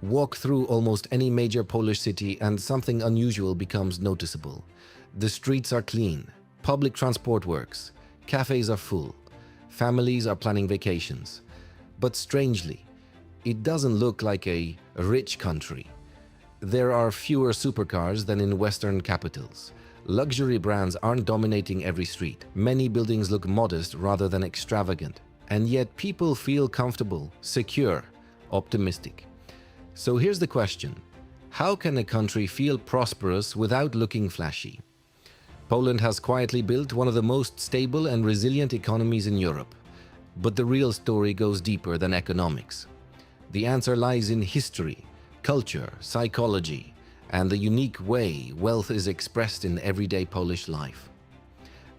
Walk through almost any major Polish city and something unusual becomes noticeable. The streets are clean, public transport works, cafes are full, families are planning vacations. But strangely, it doesn't look like a rich country. There are fewer supercars than in Western capitals. Luxury brands aren't dominating every street. Many buildings look modest rather than extravagant. And yet people feel comfortable, secure, optimistic. So here's the question. How can a country feel prosperous without looking flashy? Poland has quietly built one of the most stable and resilient economies in Europe. But the real story goes deeper than economics. The answer lies in history, culture, psychology, and the unique way wealth is expressed in everyday Polish life.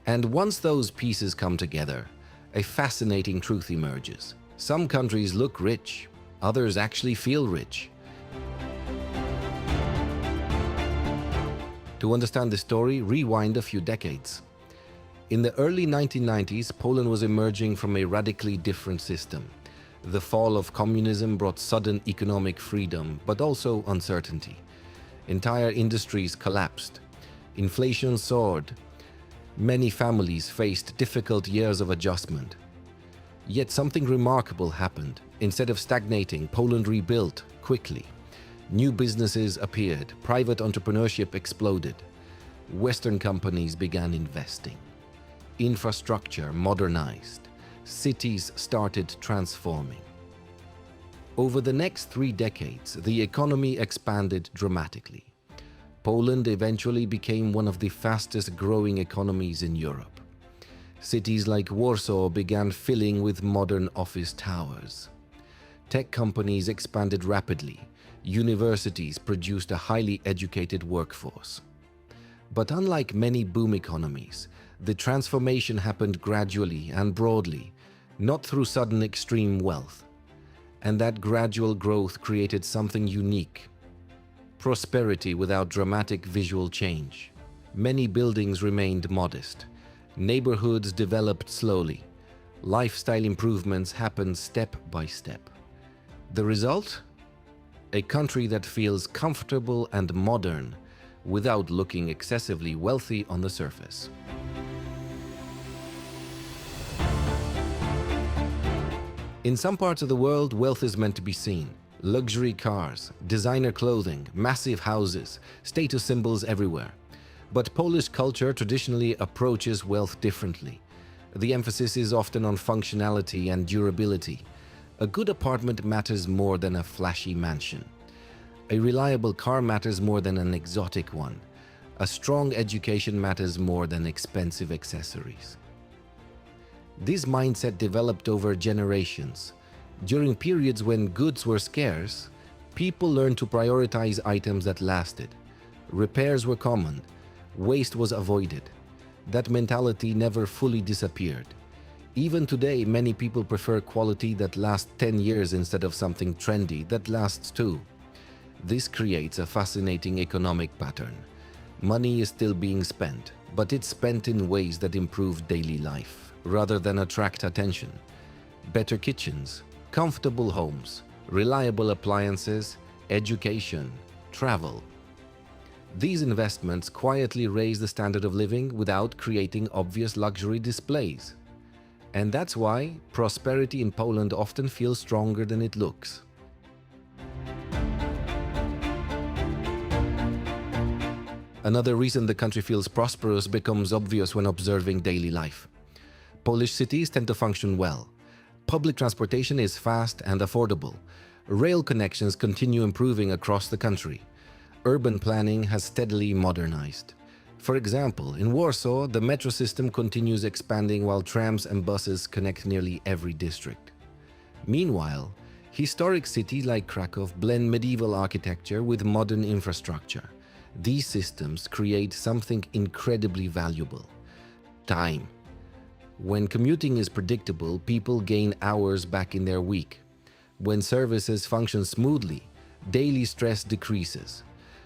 And once those pieces come together, a fascinating truth emerges. Some countries look rich, others actually feel rich. To understand the story, rewind a few decades. In the early 1990s, Poland was emerging from a radically different system. The fall of communism brought sudden economic freedom, but also uncertainty. Entire industries collapsed. Inflation soared. Many families faced difficult years of adjustment. Yet something remarkable happened. Instead of stagnating, Poland rebuilt quickly. New businesses appeared, private entrepreneurship exploded. Western companies began investing. Infrastructure modernized. Cities started transforming. Over the next 3 decades, the economy expanded dramatically. Poland eventually became one of the fastest growing economies in Europe. Cities like Warsaw began filling with modern office towers. Tech companies expanded rapidly. Universities produced a highly educated workforce. But unlike many boom economies, the transformation happened gradually and broadly, not through sudden extreme wealth. And that gradual growth created something unique. Prosperity without dramatic visual change. Many buildings remained modest. Neighborhoods developed slowly. Lifestyle improvements happened step by step. The result? A country that feels comfortable and modern without looking excessively wealthy on the surface. In some parts of the world, wealth is meant to be seen. Luxury cars, designer clothing, massive houses, status symbols everywhere. But Polish culture traditionally approaches wealth differently. The emphasis is often on functionality and durability. A good apartment matters more than a flashy mansion. A reliable car matters more than an exotic one. A strong education matters more than expensive accessories. This mindset developed over generations. During periods when goods were scarce, people learned to prioritize items that lasted. Repairs were common. Waste was avoided. That mentality never fully disappeared. Even today, many people prefer quality that lasts 10 years instead of something trendy that lasts 2. This creates a fascinating economic pattern. Money is still being spent, but it's spent in ways that improve daily life, rather than attract attention. Better kitchens, comfortable homes, reliable appliances, education, travel. These investments quietly raise the standard of living without creating obvious luxury displays. And that's why prosperity in Poland often feels stronger than it looks. Another reason the country feels prosperous becomes obvious when observing daily life. Polish cities tend to function well. Public transportation is fast and affordable. Rail connections continue improving across the country. Urban planning has steadily modernized. For example, in Warsaw, the metro system continues expanding while trams and buses connect nearly every district. Meanwhile, historic cities like Kraków blend medieval architecture with modern infrastructure. These systems create something incredibly valuable: time. When commuting is predictable, people gain hours back in their week. When services function smoothly, daily stress decreases.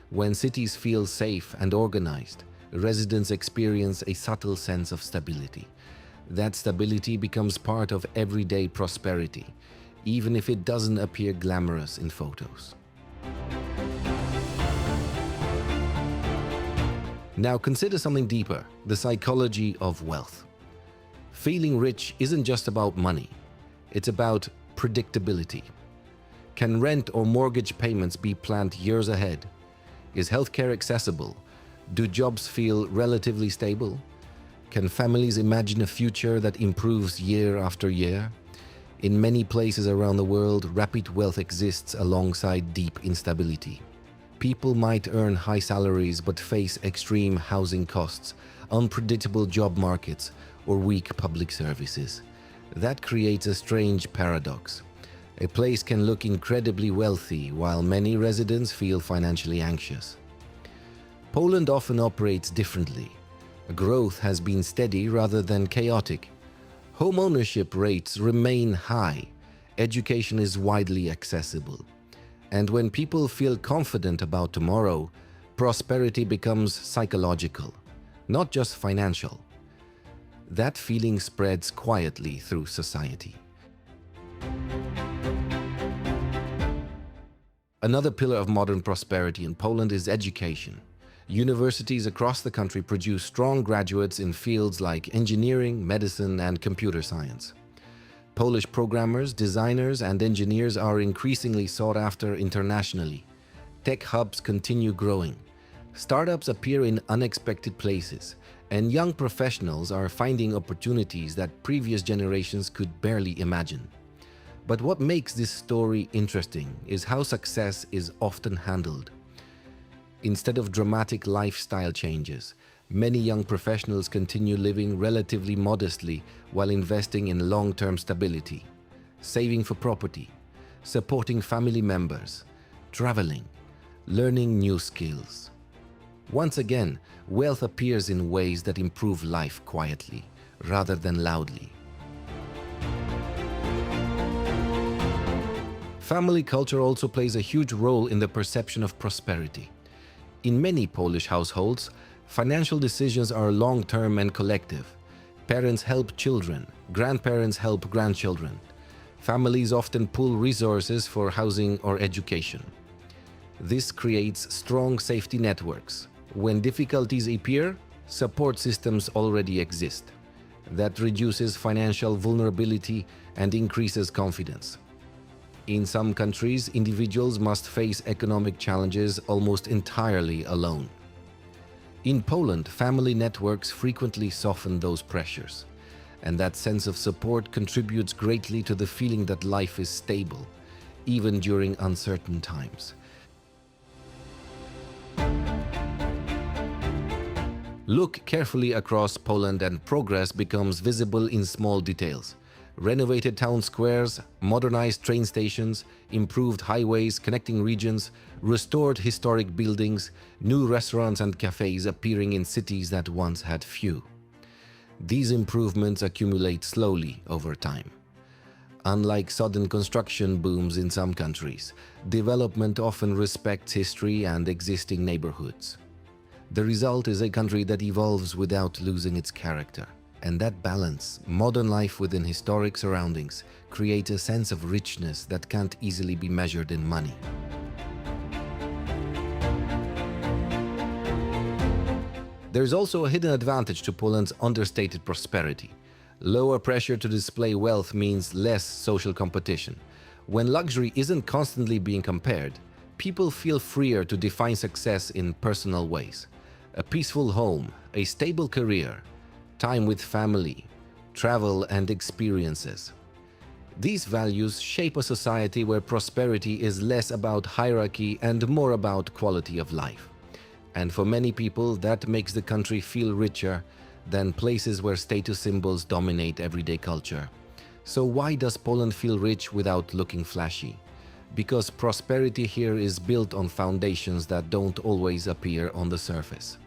When cities feel safe and organized, residents experience a subtle sense of stability. That stability becomes part of everyday prosperity, even if it doesn't appear glamorous in photos. Now consider something deeper, the psychology of wealth. Feeling rich isn't just about money, it's about predictability. Can rent or mortgage payments be planned years ahead? Is healthcare accessible? Do jobs feel relatively stable? Can families imagine a future that improves year after year? In many places around the world, rapid wealth exists alongside deep instability. People might earn high salaries but face extreme housing costs, unpredictable job markets, or weak public services. That creates a strange paradox. A place can look incredibly wealthy while many residents feel financially anxious. Poland often operates differently. Growth has been steady rather than chaotic. Home ownership rates remain high. Education is widely accessible. And when people feel confident about tomorrow, prosperity becomes psychological, not just financial. That feeling spreads quietly through society. Another pillar of modern prosperity in Poland is education. Universities across the country produce strong graduates in fields like engineering, medicine, and computer science. Polish programmers, designers, and engineers are increasingly sought after internationally. Tech hubs continue growing. Startups appear in unexpected places, and young professionals are finding opportunities that previous generations could barely imagine. But what makes this story interesting is how success is often handled. Instead of dramatic lifestyle changes, many young professionals continue living relatively modestly while investing in long-term stability, saving for property, supporting family members, traveling, learning new skills. Once again, wealth appears in ways that improve life quietly, rather than loudly. Family culture also plays a huge role in the perception of prosperity. In many Polish households, financial decisions are long-term and collective. Parents help children, grandparents help grandchildren. Families often pool resources for housing or education. This creates strong safety networks. When difficulties appear, support systems already exist. That reduces financial vulnerability and increases confidence. In some countries, individuals must face economic challenges almost entirely alone. In Poland, family networks frequently soften those pressures, and that sense of support contributes greatly to the feeling that life is stable, even during uncertain times. Look carefully across Poland and progress becomes visible in small details. Renovated town squares, modernized train stations, improved highways connecting regions, restored historic buildings, new restaurants and cafes appearing in cities that once had few. These improvements accumulate slowly over time. Unlike sudden construction booms in some countries, development often respects history and existing neighborhoods. The result is a country that evolves without losing its character. And that balance, modern life within historic surroundings, creates a sense of richness that can't easily be measured in money. There is also a hidden advantage to Poland's understated prosperity. Lower pressure to display wealth means less social competition. When luxury isn't constantly being compared, people feel freer to define success in personal ways. A peaceful home, a stable career, time with family, travel and experiences. These values shape a society where prosperity is less about hierarchy and more about quality of life. And for many people, that makes the country feel richer than places where status symbols dominate everyday culture. So why does Poland feel rich without looking flashy? Because prosperity here is built on foundations that don't always appear on the surface.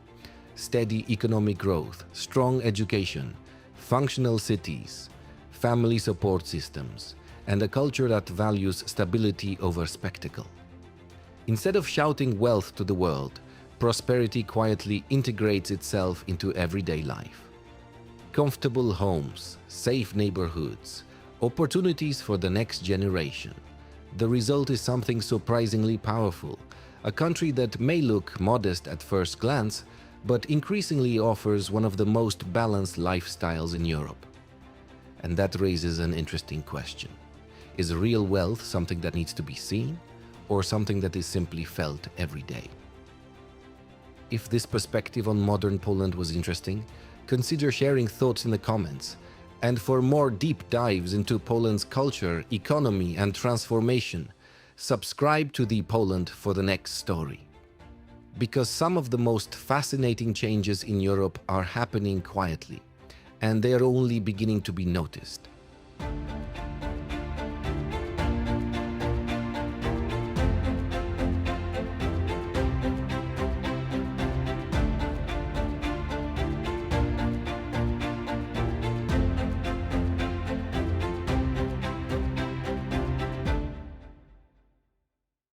Steady economic growth, strong education, functional cities, family support systems, and a culture that values stability over spectacle. Instead of shouting wealth to the world, prosperity quietly integrates itself into everyday life. Comfortable homes, safe neighborhoods, opportunities for the next generation. the result is something surprisingly powerful. A country that may look modest at first glance, but increasingly offers one of the most balanced lifestyles in Europe. And that raises an interesting question. Is real wealth something that needs to be seen, or something that is simply felt every day? If this perspective on modern Poland was interesting, consider sharing thoughts in the comments. And for more deep dives into Poland's culture, economy, and transformation, subscribe to the Poland for the next story. Because some of the most fascinating changes in Europe are happening quietly, and they are only beginning to be noticed.